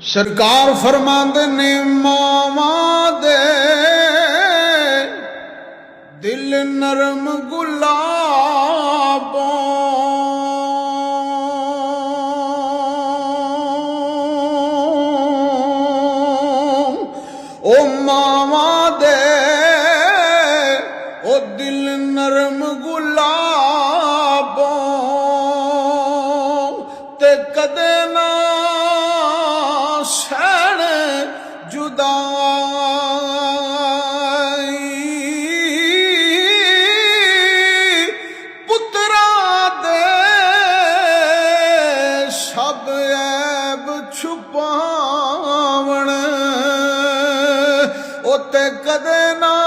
सरकार फरमांदे ने मावा दे दिल नरम गुलाबों ओ मावा दे ओ दिल नरम गुलाबों ते कदे ना सैण जुदाई पुत्रा दे सब ऐब छुपावण ओ ते कदे ना